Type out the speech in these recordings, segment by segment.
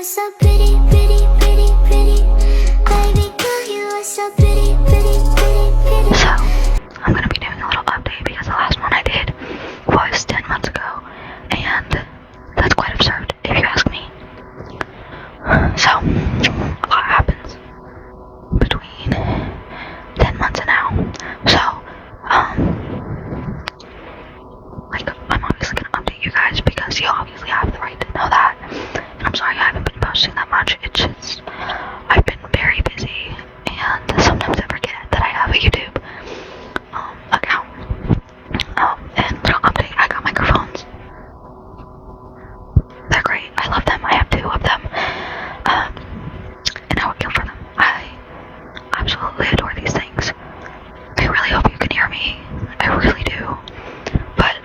are so pretty, pretty, pretty, pretty. Baby girl, you are so pretty, pretty, pretty, pretty. So, I'm gonna be doing a little update because the last one I did was 10 months ago, and that's quite absurd, if you ask me. So, a lot happens between 10 months and now. So, I'm obviously gonna update you guys because you obviously have the right to know that. And I'm sorry I haven't been posting that much. It's just, I've been very busy, and sometimes I forget that I have a YouTube account. And little update, I got microphones. They're great. I love them. I have 2 of them. And I would kill for them. I absolutely adore these things. I really hope you can hear me. I really do. But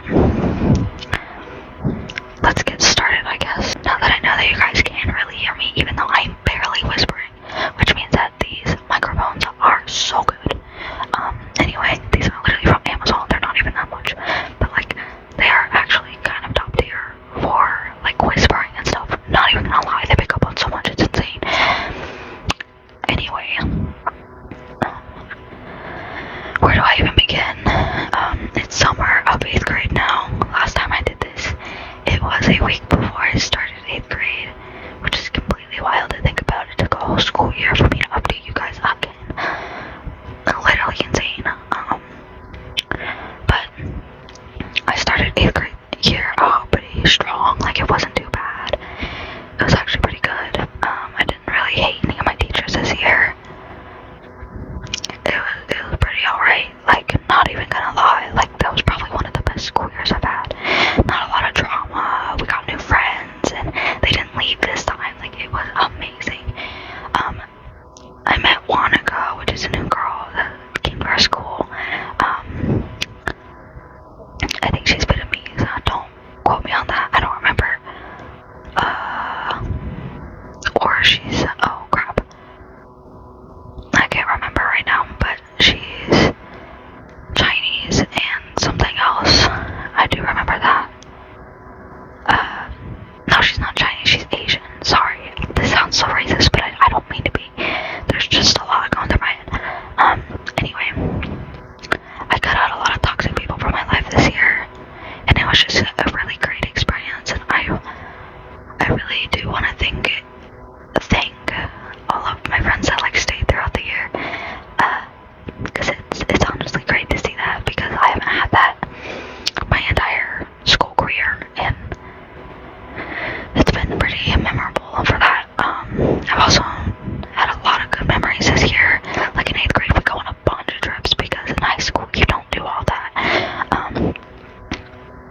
let's get started, I guess. Now that I know that you guys can really hear me, even though I'm barely whispering, which means that these microphones are so good. Anyway, these are literally from Amazon. They're not even that much, but like, they are actually kind of top tier for like whispering and stuff. Not even gonna lie, they pick up on so much, it's insane. Anyway, where do I even begin? It's summer of 8th grade now. Last time I did this, it was a week before I started 8th grade, which is completely wild to think about. It took a whole school year for me to update you guys again. Literally insane. But I started 8th grade year pretty strong. Like, it wasn't too bad. It was actually pretty good. I didn't really hate any of my teachers this year. It was pretty alright. Like, not even gonna lie. Like, that was probably one of the best school years I've had. Not a lot of drama. We got new friends, and they didn't leave this time. Like, it was amazing. I met Wanaka, which is a new girl that came to our school. I think she's Vietnamese. Don't quote me on that. I don't remember. Or she's, oh crap. I can't remember right now, but she's Chinese and something else. I do remember that. No, she's not Chinese, she's Asian. Sorry, this sounds so racist, but I don't mean to be. There's just a lot going through my head. Anyway, I cut out a lot of toxic people from my life this year, and it was just a really great experience, and I really do want to thank all of my friends that like stayed throughout the year, because it's honestly great to see that, because I haven't had that my entire school career, and it's been pretty memorable for that. I've also had a lot of good memories this year. Like in 8th grade, we go on a bunch of trips because in high school you don't do all that.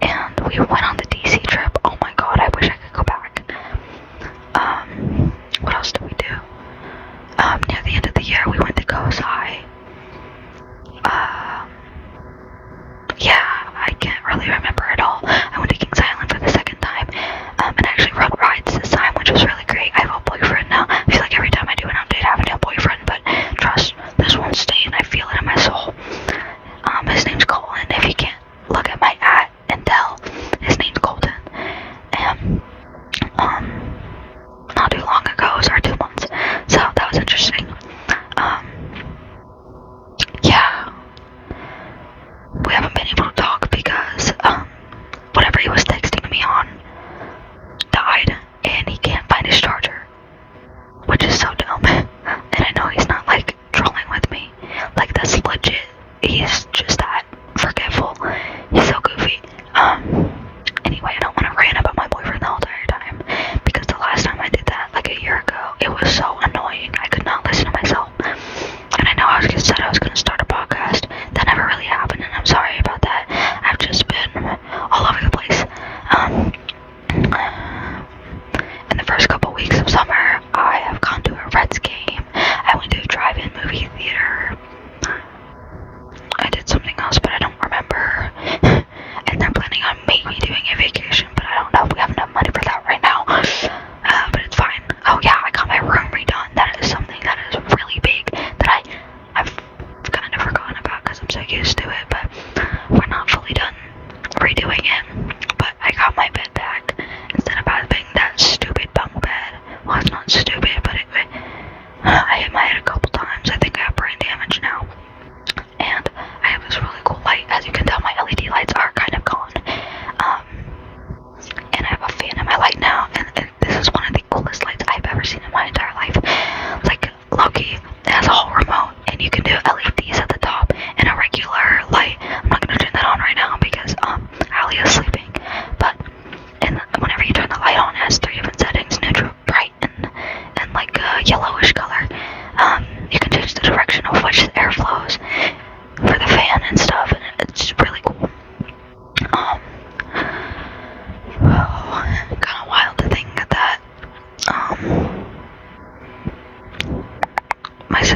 And we went on the DC trip. Oh my god, I wish I could go back.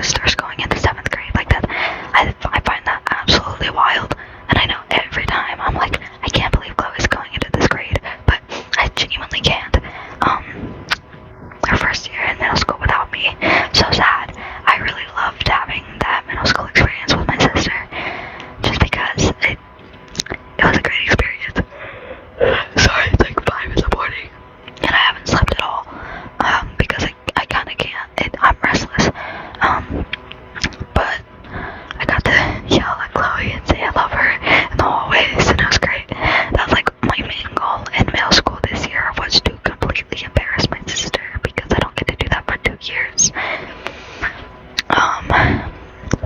sister's going into 7th grade. Like that, I find that absolutely wild. And I know every time I'm like, I can't believe Chloe's going into this grade, but I genuinely can't. Her first year in middle school without me, so sad. I really loved having that middle school experience with my sister, just because it was a great experience. Sorry, it's like 5 in the morning, and I haven't slept at all, because I kind of can't. I'm restless, but I got to yell at Chloe and say I love her in the hallways, and it was great. That was like my main goal in middle school this year, was to completely embarrass my sister, because I don't get to do that for 2 years.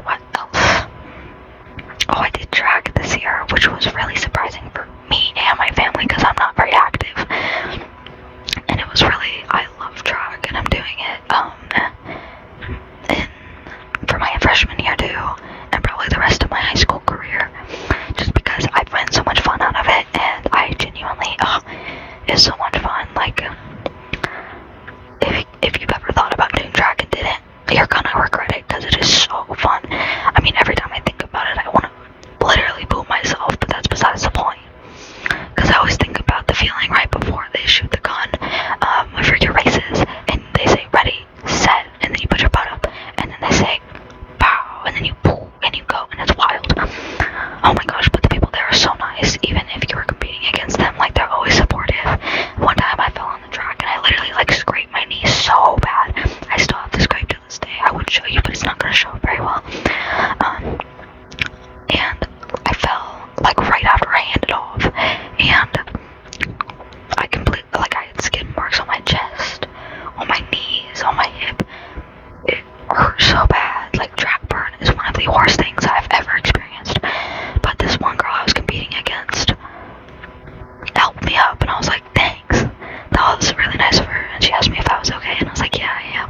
What else? Oh, I did track this year, which was really surprising for me and my family, because I'm not very active. And it was really, I love track, and I'm doing it, for my freshman year too, and probably the rest of my high school career, just because I've gotten so much fun out of it, and I genuinely, it's so much fun. Like, if you've ever thought about doing track and didn't, you're gonna regret it, because it is so fun. I mean, every time I think about it, I want to literally boo myself, but that's besides the point. Because I always think about the feeling right before they shoot the gun for your races, and they say ready, set, and then you put your butt up, and then they say pow, and then you poo, and you go, and it's wild. Oh my gosh, but the people there are so nice, even if you were competing against them, like, they're always supportive. One time I fell on the track, and I literally, like, scraped my knee so bad. I still have the scrape to this day. I would show you, but it's not going to show up very well. And I fell, like, right after I handed off, and I completely, like, I had skin marks on my chest, on my knees, on my hip. It hurt so bad. Like, track burn is one of the worst things I've ever experienced. But this one girl I was competing against helped me up, and I was like, thanks. That was really nice of her, and she asked me if I was okay, and I was like, yeah, I am.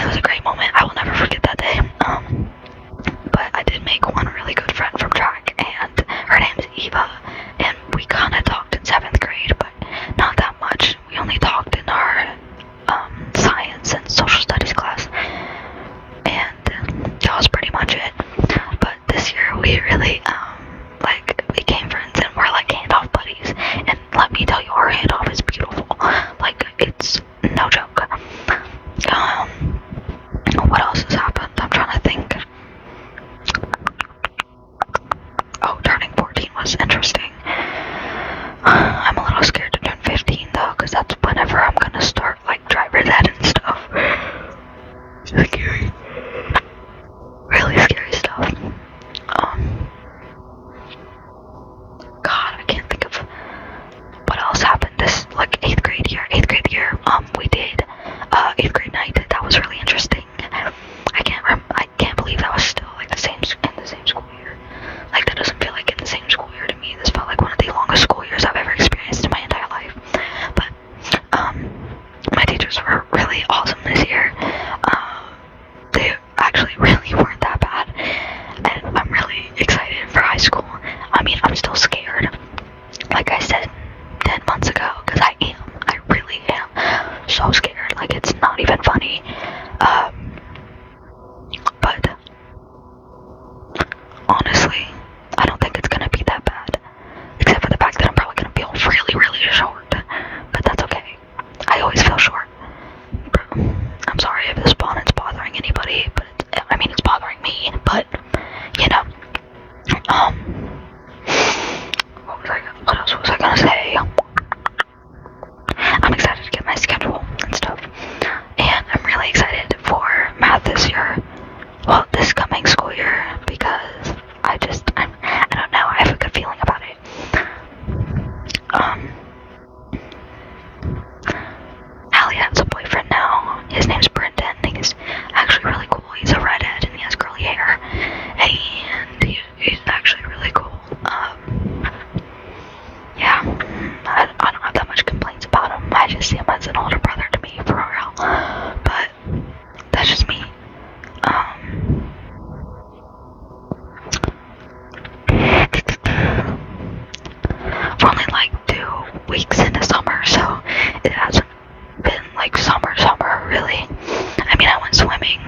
It was a great moment. I will never forget that day. But I did make one really good friend from track, and her name's Eva, and we kind of talked in 7th grade, but not that much. We only talked in our science and social studies class, and that was pretty much it. But this year we really like, became friends, and we're like handoff buddies, and let me tell you, our handoff is beautiful. Like, it's no joke. What else has happened? I'm trying to think. Oh, turning 14 was interesting. I'm a little scared to turn 15 though, because that's whenever I'm gonna start, like, driver's ed and stuff. Scary. Really scary stuff. God, I can't think of what else happened this, like, 8th grade year, we did, 8th grade night. That was really interesting. I can't believe that was still, like, in the same school year. Like, that doesn't feel like in the same school year to me. This felt like one of the longest school years I've ever experienced in my entire life. But, my teachers were really awesome this year. They actually really weren't that bad, and I'm really excited for high school. I mean, I'm still scared, like I said 10 months ago, because I really am so scared. Like, it's not even funny. But honestly, I don't think it's gonna be that bad, except for the fact that I'm probably gonna feel really, really short, but that's okay. I always feel short. I'm sorry if this bonet's bothering anybody, but it's bothering me, but, you know, what else was I gonna say? I'm excited to get my schedule and stuff, and I'm really excited for math this year, well, this coming school year, because I don't know, I have a good feeling about it. Hallie has a boyfriend now. His name's Brendan. He's actually really cool. He's a redhead and he has curly hair, and he's actually really cool. Yeah, I don't have that much complaints about him. I just see him as an older brother to me, for real. But that's just me. We're only like 2 weeks into summer, so it hasn't been like summer really. I mean, I went swimming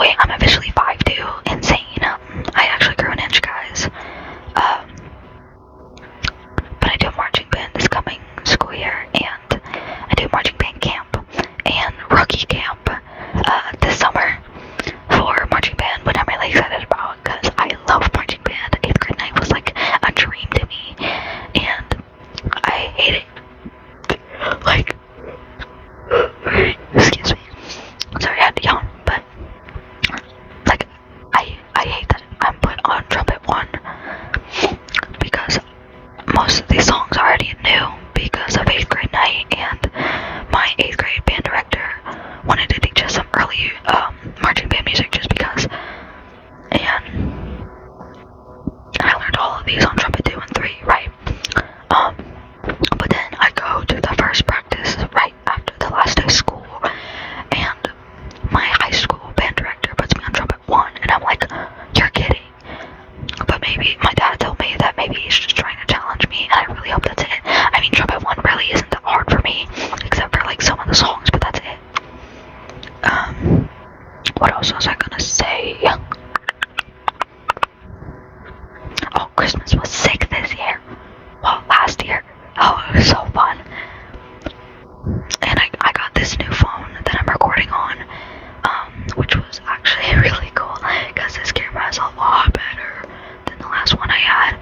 wait, I'm officially 5'2", insane. I actually grew an inch, guys. But I do marching band this coming school year, and I do marching band camp and rookie camp this summer for marching band, which I'm really excited about because I love marching band. 8th grade night was like a dream to me, and I hate it. Like, excuse me. Sorry, I had to yawn, but like, I hate that I'm put on trumpet 1 because most of these songs already knew because of 8th grade night, and my 8th grade band director wanted to teach us some early marching band music just because, and I learned all of these on trumpet 2 and 3, right? But then I go to the first practice right after the last day of school, and my high school band director puts me on trumpet 1, and I'm like, you're kidding. But maybe my dad told me that maybe he's just trying to challenge me, and I really hope that's it. I mean, trumpet 1 really isn't that hard for me, except for like some of the songs, but that's it. What else was I gonna say? Oh, Christmas was sick this year. Well, last year. Oh, it was so fun. And I got this new phone that I'm recording on, which was actually really cool, because this camera is a lot better than the last one I had.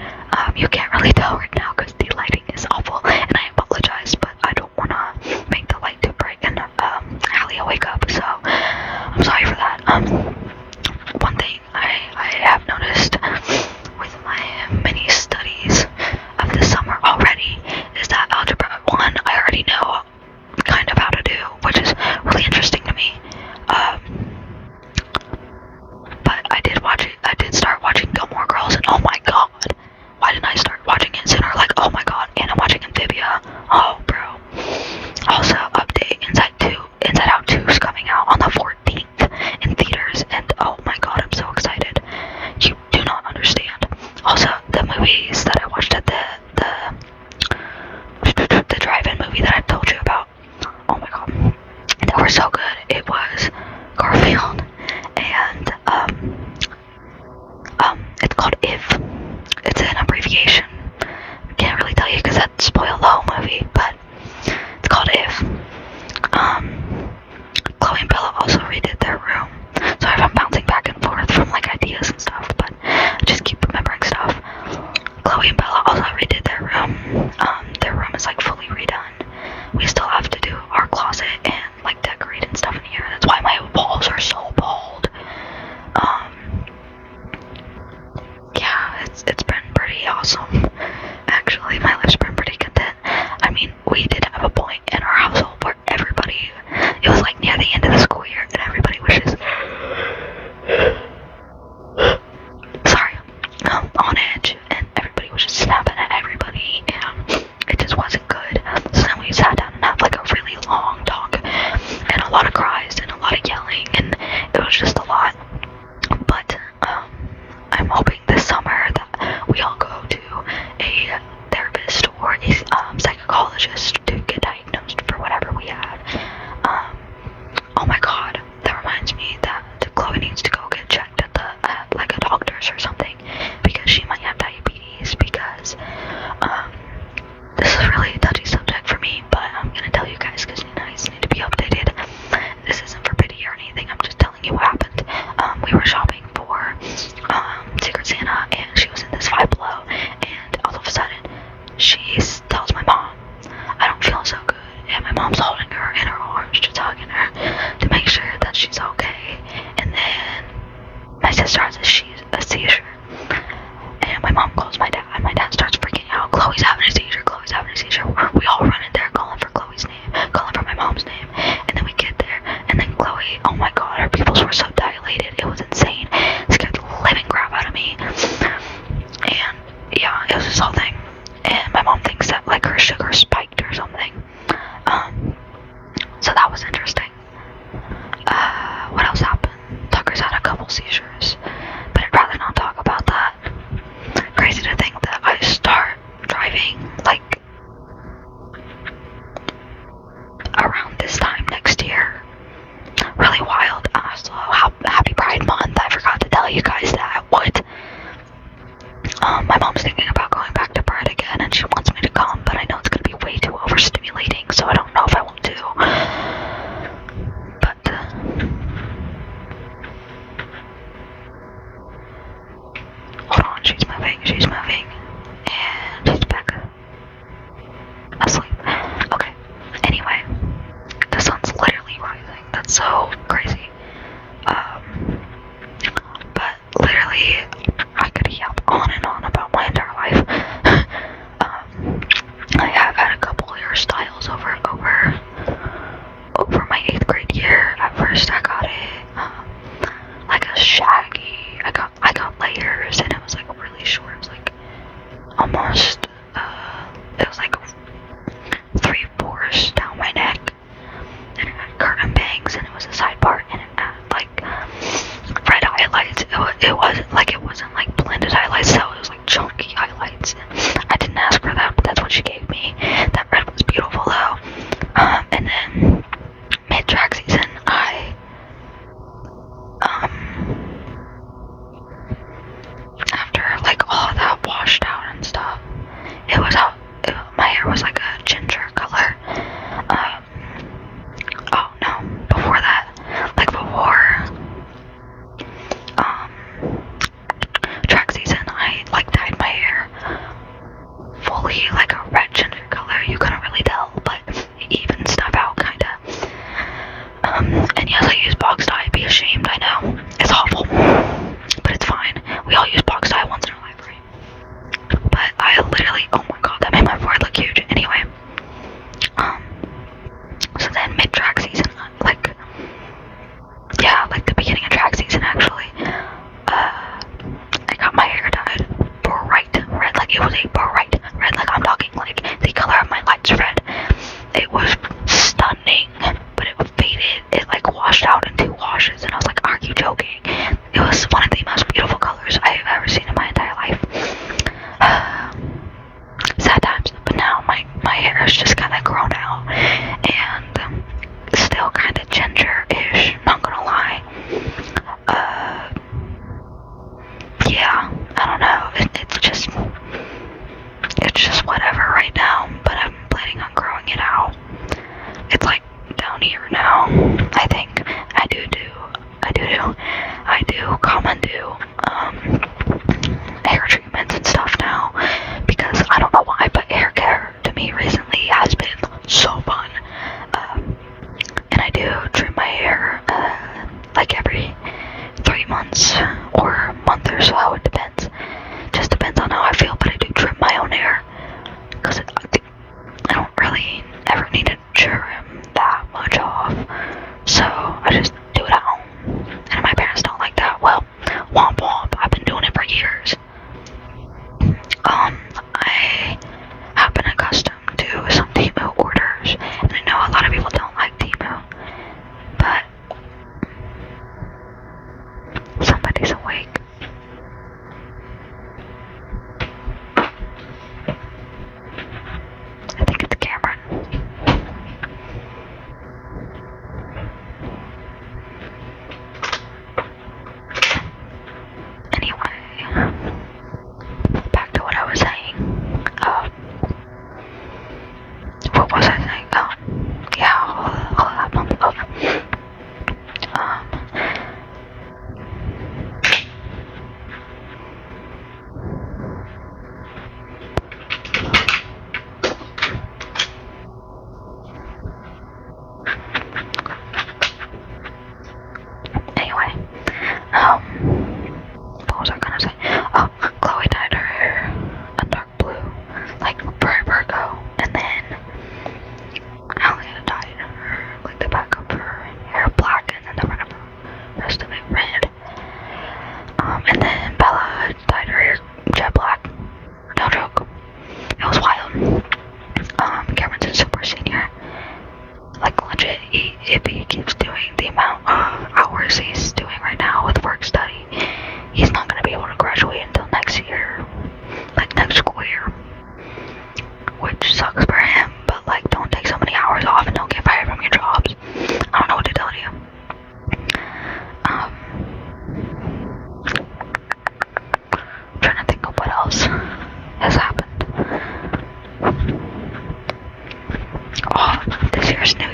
You can't really tell right now because the lighting is awful, and I apologize, but I don't want to make the light too bright and Hallie will wake up, so I'm sorry for that. One thing I have noticed with my mini studies of the summer already is that Algebra 1 I already know kind of how to do, which is really interesting to me. But I did start watching Gilmore Girls, and oh my god, why didn't I start watching it sooner? Like, oh my god, and I'm watching Amphibia. Oh, bro. Also, update, Inside Out 2 is coming out on the 14th in theaters, and oh my god, I'm so excited. You do not understand. Also, the movies that I watched at the drive-in movie that I told you about, oh my god, they were so good. It was Garfield, and it's called If. It's an abbreviation. I can't really tell you because that'd spoil the whole movie, but it's called If. Chloe and Bella also redid their room. Sorry if I'm bouncing back and forth from like ideas and stuff, but I just keep remembering stuff. Chloe and Bella also redid their room. Their room is like fully redone. We still have to do our closet and like decorate and stuff in here. That's why my walls are so bald. Yeah, it's been pretty awesome. Actually, my life's been pretty content. I mean, we did have a point in our household where everybody, it was like near the end of the school year, and everybody was just on edge, and everybody was just snapping at everybody, and it just wasn't good. So then we sat down and had like a really long talk, and a lot of cries, and a lot of yelling, and it was just a lot. But I'm hoping this summer that we all go to a therapist or a psychologist to get diagnosed for whatever we had. Oh my god, that reminds me that Chloe needs to go get checked at like a doctor's or something, because she might have diabetes, because this is a really touchy subject for me, but I'm gonna tell you guys because you guys need to be updated. This isn't for pity or anything, I'm just telling you what happened. We were shopping for Secret Santa, and she was in this Five Below, and all of a sudden she tells my mom, I don't feel so good, and my mom's holding her in her arms, just hugging her to make sure that she's okay. And then my sister has a seizure, and my mom calls my dad, and my dad starts freaking out. Chloe's having a seizure, Chloe's having a seizure. We all run in there calling for Chloe's name, calling for my mom's name, and then we get there, and then Chloe, oh my god, her pupils were so dilated, it was insane. It scared the living crap out of me. And yeah, it was this whole thing, and my mom thinks that like her sugar spiked or something. So that was interesting. What else happened? Tucker's had a couple seizures, but I'd rather not talk about that. Crazy to think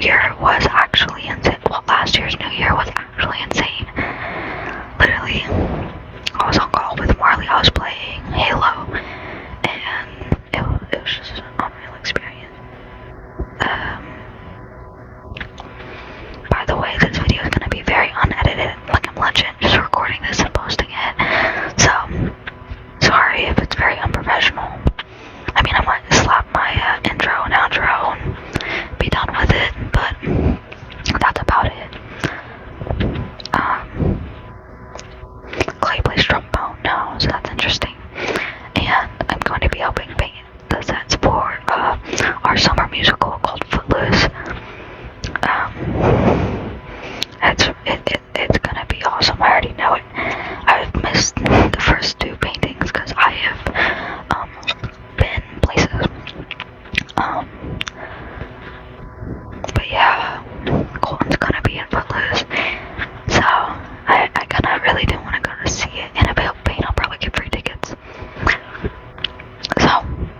Year was actually insane. Well, last year's New Year was actually insane. Literally, I was on call with Marley. I was playing Halo, and it was just an unreal experience. By the way, this video is gonna be very unedited. Like, I'm legit just recording this and posting it. So, sorry if it's very unprofessional. I mean, I might slap my intro and outro and be done with it, but that's about it. Clay plays trombone now, so that's interesting. And I'm going to be helping paint the sets for our summer musical called Footloose. It's gonna be awesome. I already know it. I've missed the first two paintings because I have been places. But yeah, Colton's gonna be in Footloose, so I kinda really do want to go to see it. And if I help paint, I'll probably get free tickets. So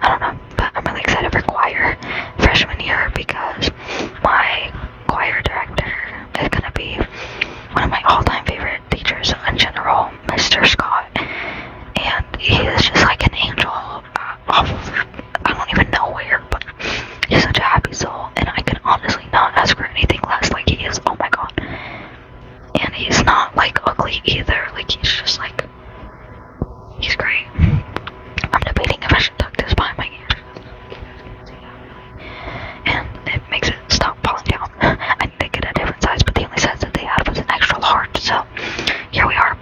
I don't know, but I'm really excited for choir freshman year because my choir director is gonna be one of my all-time favorite teachers in general, Mr. Scott, and he is just like an angel off of, I don't even know where, but he's such a happy soul, and I can honestly not ask for anything less. Like, he is, oh my god. And he's not like ugly either, like he's just like, he's great. I'm debating if I should tuck this behind my ears, and it makes it stop falling down. I need to get a different size, but the only size that they had was an extra large, so here we are.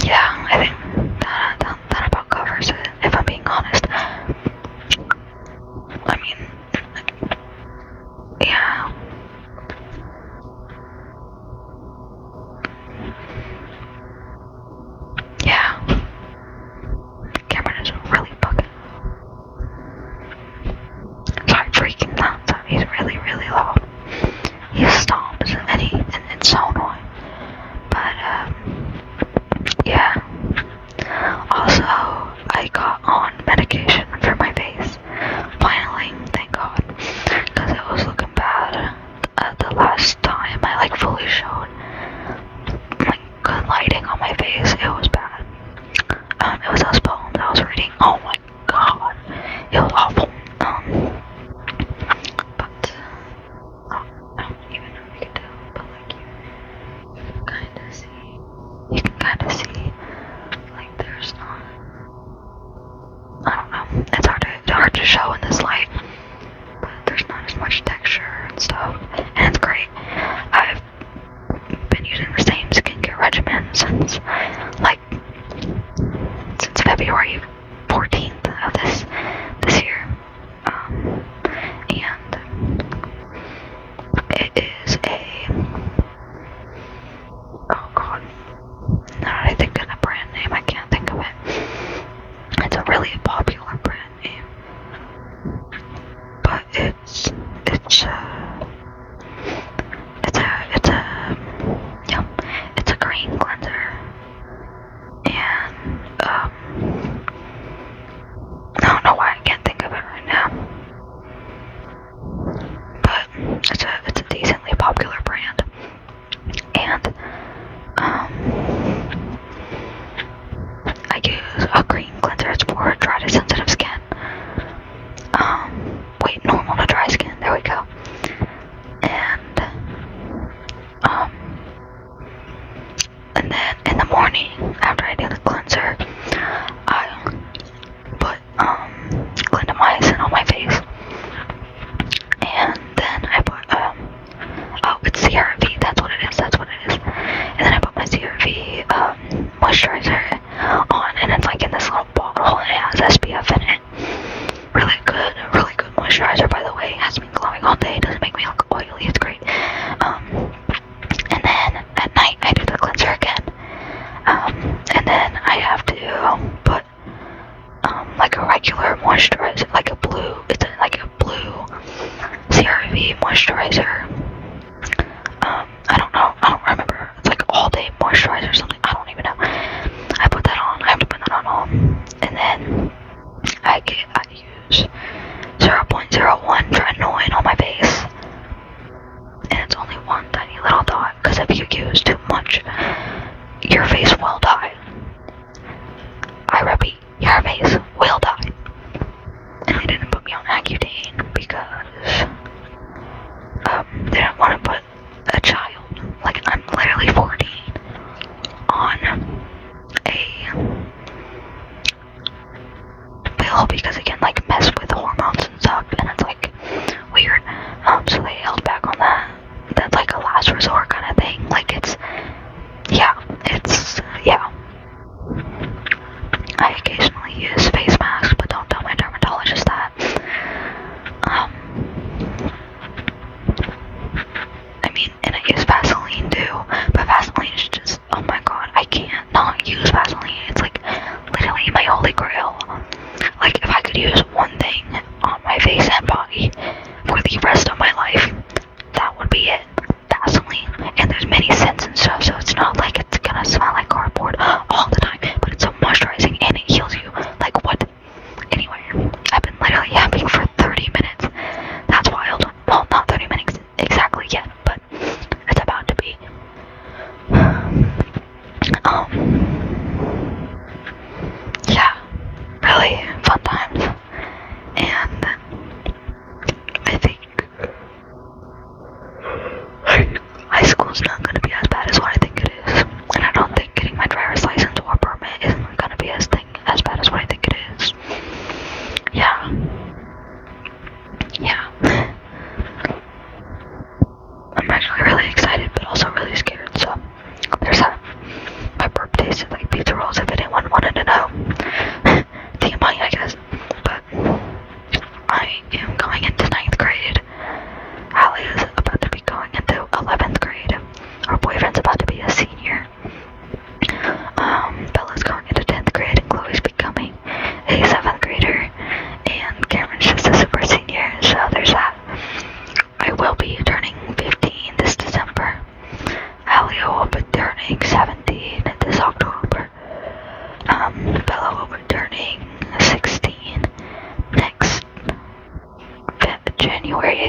Yeah, I think that about covers it, if I'm being honest. I mean, yeah. Yeah. Cameron is really fucking. Sorry, freaking loud. So he's really, really loud. He stomps and it's so annoying. But yeah. Also, I got on medication for my face. Finally, thank God, because it was looking bad. The last time I like fully showed like good lighting on my face, it was bad. It was a poem that I was reading. Oh my god, it was awful. But I don't even know if you can tell, but like you can kind of see, like there's not. I don't know. It's hard to show in this light, but there's not as much texture and stuff, and it's great. I've been using the same skincare regimen since February 14th of this year, and it is oh god, now that I think of the brand name, I can't think of it. It's a really popular brand name, but it's a green cleanser, and I don't know why I can't think of it right now, but it's a decently popular brand, and I use a green cleanser. It's for dry to sensitive skin. Normal to dry skin. There we go. And then in the morning, after I do the cleanser, I put clindamycin on my face, and then I put it's CeraVe. That's what it is. And then I put my CeraVe moisturizer on, and it's like in this little bottle, and it has SPF in it. Really good moisturizer, by the way. It has me glowing all day. It doesn't make me look oily. It's great. And then at night I do the cleanser again. And then I have to put like a regular moisturizer, like a blue CeraVe moisturizer. I don't remember. It's like all day moisturizer or something. I don't even know. I put that on. I have to put that on. And then I use 0.01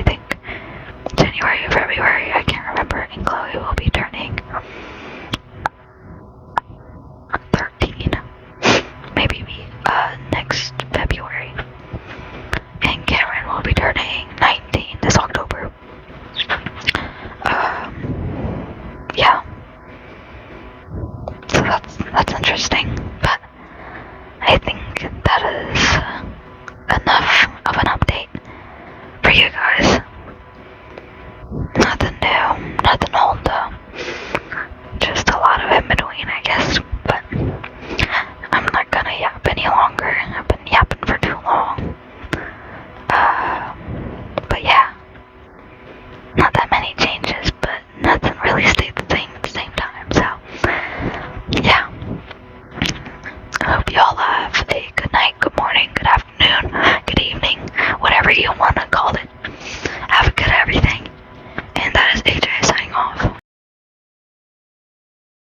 I think January, February, I can't remember, and Chloe will be turning 13, maybe next February, and Cameron will be turning 19 this October. Yeah, so that's interesting, but I think that is enough of an update for you guys. Nothing new, nothing old though. Just a lot of in between, I guess. But I'm not gonna yap any longer